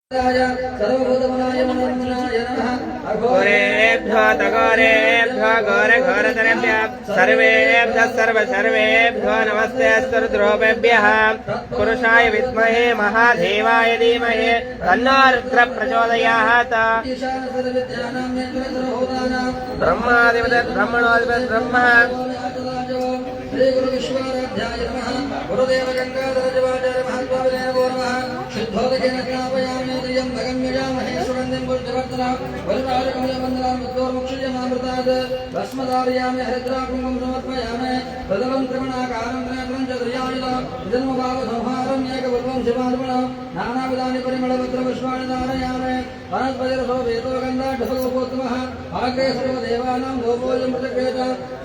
घोरेभ्यो तघोरेभ्यो घोरघोरतरेभ्यः सर्वेभ्यः सर्वेभ्यो नमस्ते रुद्रोपेभ्यः पुरुषाय विद्महे महादेवाय धीमहि तन्नो रुद्रः प्रचोदयात्। ब्रह्माधिपतिः ब्रह्मणोऽधिपतिः ब्रह्म श्री गुरु विश्वाराध्याय नमः। गुरुदेव गंगाधरजवाचार्य महात्माविनय नमो नमः। शुद्धोदकेन स्नापयामि द्रियं भगम्यजामहे सुगन्धिं पुष्टिवर्धनः वरुणारकमलवन्दनां विद्योर्मुक्षीयमामृतात् भस्मधारयामि हरिद्राकुङ्कुमं समर्पयामि प्रथमं त्रिगुणाकारं त्रिनेत्रं च त्रियायुधं जन्मभावसंहारं एकपूर्वं शिवार्पणं नानाविधानि परिमलपत्रपुष्पाणि धारयामि वनस्पतिरसोपेतो गन्धाढ्योपोत्तमः आग्रे सर्वदेवानां लोपोऽयं प्रतिक्रियत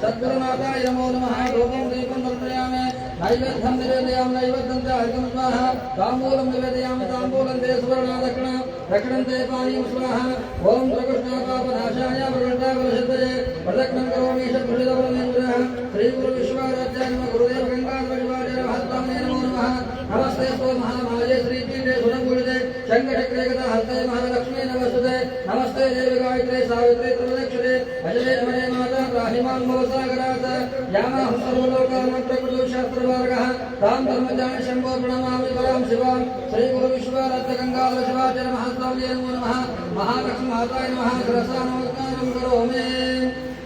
सद्गुरुनाथाय नमो नमः। धूपं दीपं समर्पयामि नैवेद्यं निवेदयामि नैवेद्यं च अर्घ्यं स्वाहा ताम्बूलं निवेदयामि ताम्बूलं ते सुवर्णदक्षिणा दक्षिणं ते पानीयं स्वाहा। ॐ प्रकृष्णापापनाशाय प्रकृष्टाकुलसिद्धये प्रदक्षिणं करोमि षट्भुजधवलनेन्द्रः श्रीगुरुविश्वाराध्याय नमः। गुरुदेव गंगाधरजवाचार्य महात्माविनय नमो नमः। नमस्ते स्व महामाये श्रीपीठे सुरपूजिते शङ्खचक्रे गदा हस्ते महालक्ष्मी नमस्ते नमस्ते देवी गायत्रे सावित्रे त्रिदक्षिणे अजले नमने माता राहिमां भवसागरात् यामां सर्वलोकान्मन्त्रकुलशास्त्रमार्गः तां धर्मजानि शम्भो प्रणमामि वरां शिवां श्रीगुरुविश्वाराध्य गंगाधर शिवाचार्य महात्माविनय नमो नमः। महालक्ष्मी माताय नमः। शिरसा नमस्कारं करोमि।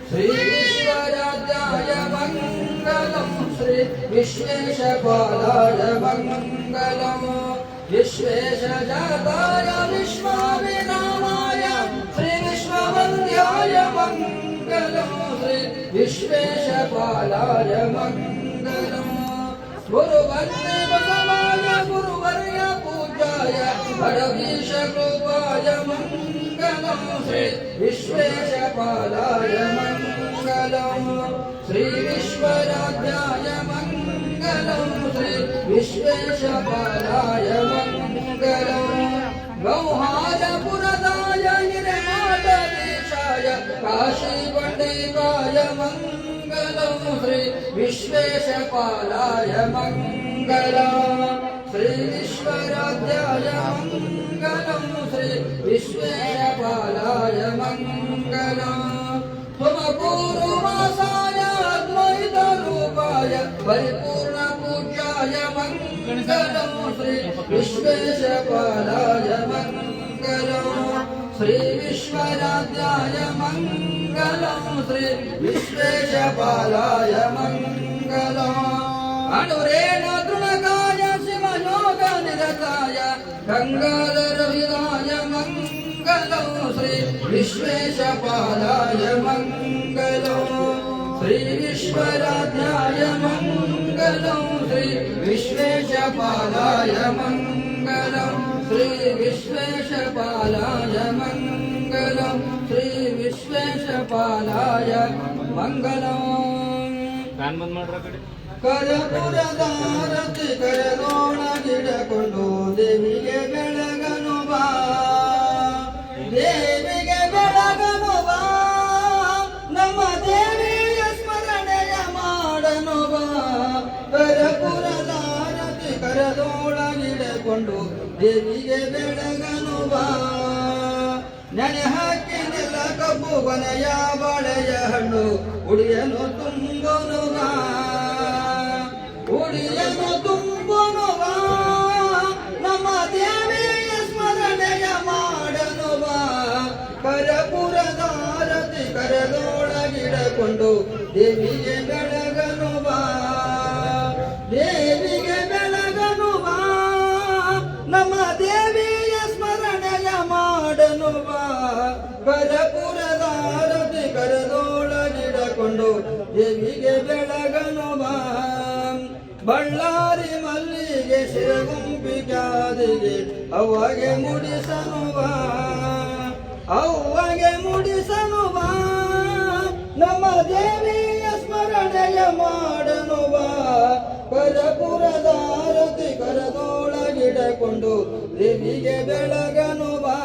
श्रीविश्वाराध्याय मङ्गलं श्री विश्वेशपालाय मङ्गलं विश्वेशजाताय विश्वाविनामाय श्री विश्ववन्द्याय मङ्गलं श्री विश्वेशपालाय मङ्गलं गुरुवन्दे बसवाय गुरुवर्य पूज्याय हरवीशकृपाय मङ्गलं श्री विश्वेशपालाय मङ्गलं श्री विश्वराध्याय मङ्गलं श्री विश्वेशपालाय मङ्गलं गौहारपुरदाय हिरमाटदेशाय काशीपण्डिताय मङ्गलं श्री विश्वेशपालाय मङ्गलं श्री विश्वराध्याय मङ्गलं श्री विश्वेशपालाय मङ्गलं त्वमपूर्वमासाय अद्वैतरूपाय परिपूर्णपूज्याय मङ्गलं श्री विश्वेशपालाय मङ्गलं श्री विश्वराध्याय मङ्गलं श्री विश्वेशपालाय मङ्गलं अनुरेण तृणकाय शिवयोगनिरताय गङ्गाधरविदाय मङ्गलं श्री विश्वेशपालाय मङ्गलं श्री विश्वराध्याय मङ्गलं श्री विश्वेशपालाय मङ्गलं श्री विश्वेशपालाय मङ्गलं श्री विश्वेशपालाय मङ्गलं ಕರಪುರದಾರತಿ ಕರಗೋಣ ಗಿಡಕೊಂಡು ದೇವಿಗೆ ಬೆಳಗನು ಬಾ ದೇವಿಗೆ ಬೆಳಗನು ಬಾ ನಮ್ಮ ದೇವಿಯ ಸ್ಮರಣೆಯ ಮಾಡನು ಬಾ ಕರಪುರದಾರತಿ ಕರಗೋಣ ಗಿಡಕೊಂಡು ದೇವಿಗೆ ಬೆಳಗನು ಬಾ ನೆನೆ ಹಾಕಿ ನೆಲ ಕಬ್ಬು ಕೊನೆಯ ಬಾಳೆಯ ಹಣ್ಣು ಉಡಿಯನು ತುಂಬೋನು ಬಾ ಉಡಿಯನು ತುಂಬೋನು ಬಾ ನಮ್ಮ ದೇವಿಯ ಸ್ಮರಣೆಯ ಮಾಡನು ಬಾ ಕರಪುರದಾರತಿ ಕರದೊಳಗಿಡಕೊಂಡು ದೇವಿಗೆ ಬೆಳಗನು ಬಾ ದೇವಿಗೆ ಬೆಳಗನು ಬಾ ನಮ್ಮ ದೇವಿಯ ಸ್ಮರಣೆಯ ಮಾಡನು ಬಾ ಕರಪುರದಾರತಿ ಕರದೊಳಗಿಡಕೊಂಡು ದೇವಿಗೆ ಬೆಳಗನು ಬಾ ಬಳ್ಳಾರಿ ಮಲ್ಲಿಗೆ ಶಿರಗುಂಪಿಗಾದಿಗೆ ಅವ್ವಗೆ ಮುಡಿಸನು ಬಾ ಅವ್ವಗೆ ಮುಡಿಸನು ಬಾ ನಮ್ಮ ದೇವಿಯ ಸ್ಮರಣೆಯ ಮಾಡನು ಬಾ ಕರಪುರದಾರತಿ ಕರದೊಳಗಿಡಕೊಂಡು ದೇವಿಗೆ ಬೆಳಗನು ಬಾ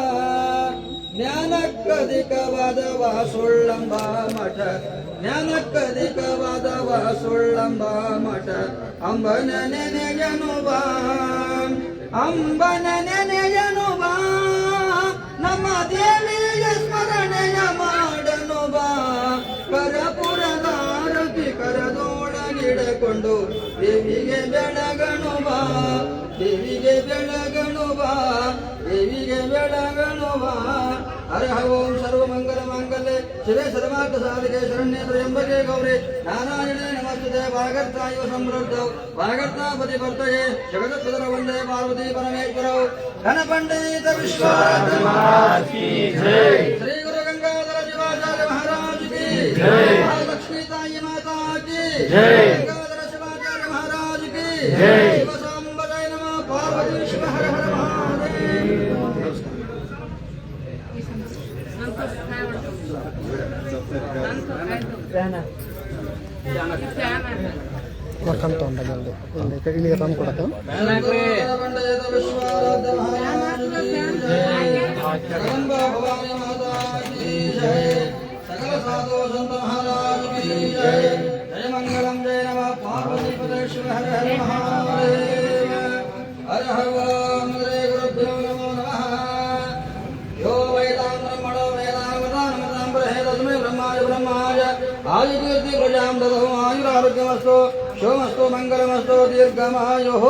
ಜ್ಞಾನಕ್ಕಧಿಕವಾದವ ಸುಳ್ಳಂಬ ಮಠ ಜ್ಞಾನಕ್ಕಧಿಕವಾದವ ಸುಳ್ಳಂಬ ಮಠ ಅಂಬನ ನೆನೆಯನು ಬಾ ಅಂಬನ ನೆನೆಯನು ಬಾ ಕಂಡು ದೇವಿಗೆ ಬೆಳಗಣು ಬಾ ದೇವಿಗೆ ಬೆಳಗಣು ಬಾ ದೇವಿಗೆ ಬೆಳಗಣು ಬಾ ಹರಹ ಓಂ ಸರ್ವಮಂಗಲ ಮಾಂಗಲ್ಯೆ ಶಿವೆ ಸರ್ವಾರ್ಥ ಸಾಧಿಕೆ ಶರಣ್ಯೇ ತ್ರ್ಯಂಬಕೆ ಗೌರಿ ನಾರಾಯಣೇ ನಮಸ್ತುತೆ ವಾಗರ್ತಾಯುವ ಸಂವೃದ್ಧೌ ವಾಗರ್ತಾಪತಿ ಭರ್ತಯೇ ಜಗದತ್ಪದರ ವಂದೇ ಪಾರ್ವತಿ ಪರಮೇಶ್ವರೌ ಘನಪಂಡಿತ ವಿಶ್ವನಾಥ ಕಿ ಜೈ ಶ್ರೀ ಗುರು ಗಂಗಾಧರ ಶಿವಾಚಾರ್ಯ ಮಹಾರಾಜ್ ಕಿ ಜೈ ಮಹಾಲಕ್ಷ್ಮೀ ತಾಯಿ ಮಾತಾ ಕಿ ಜೈ ಗಂಗಾಧರ ಶಿವಾಚಾರ್ಯ ಮಹಾರಾಜ್ ಕಿ ಜೈ ಶಿವ ಸಾಂಬಜಯ ನಮಃ ಪಾರ್ವತಿ ಶಿವ ಹರ ಹರ ಮಹಾದೇವ ಬರ್ಕಂತ ಉಂಟು ಇಲ್ಲಿ ತಂದು ಕೊಡೋದು ಸಕಲ ಸಾಧು ಸಂತ ಮಹಾರಾಜ್ ಕಿ ಜೈ ಜಯ ಮಂಗಲಂ ಜಯ ನಮಃ ಪಾರ್ವತಿ ಪದೇ ಶಿವ ಹರ ಹರ ಮಹಾದೇವ ಹರ ಹರ ಓಂ ಶ್ರೀ ಗುರುಭ್ಯೋ ನಮೋ ನಮಃ यो वेदां ब्रह्मणो वेदावतां ब्रहेदस्मै ब्रह्माय ब्रह्माय आयुर्कीर्ति प्रजां ददौ आयुरारोग्यमस्तु शोमस्तु मङ्गलमस्तु दीर्घमायुः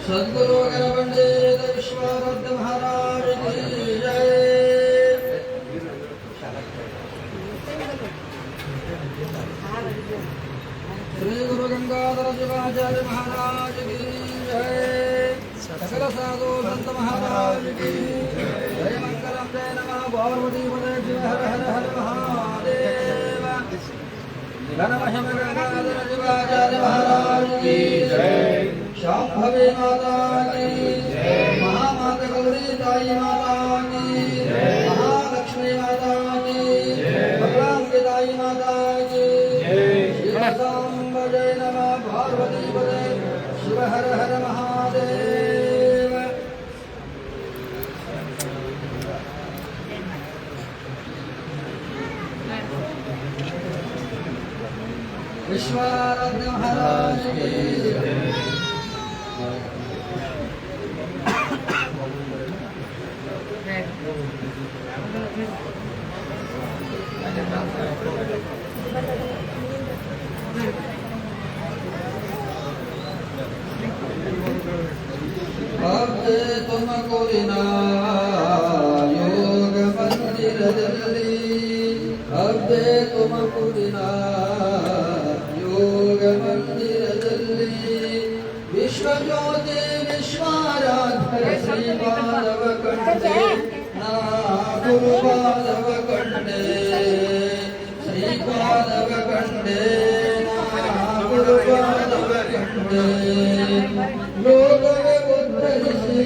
सद्गुरु गणपंडित विश्वाराध्य महाराज की जय श्री गुरु गंगाधर शिवाचार्य महाराज की जय सकल साधु संत महाराज की जय मंगलम जय नमः पार्वती पदे शिव हर हर हर महादेव घनमहिम गंगाधर शिवाचार्य महाराज की जय शांभवी माता की जय महामाता गौरी ताई माता की जय महालक्ष्मी माता की जय भगवान ताई माता की जय नमः पार्वती पदे शिव हर हर महादेव विश्वाराध्य महाराज की अब्बे तुमको बिना योग मंदिर दिल्ली अब्बे तुमको बिना योग मंदिर दिल्ली विश्व ज्योति विश्वाराध्य श्री माधव कंडे ना गुरु माधव कंडे श्री माधव कंडे ना गुरु माधव कंडे लोक में उद्धरिಸಿ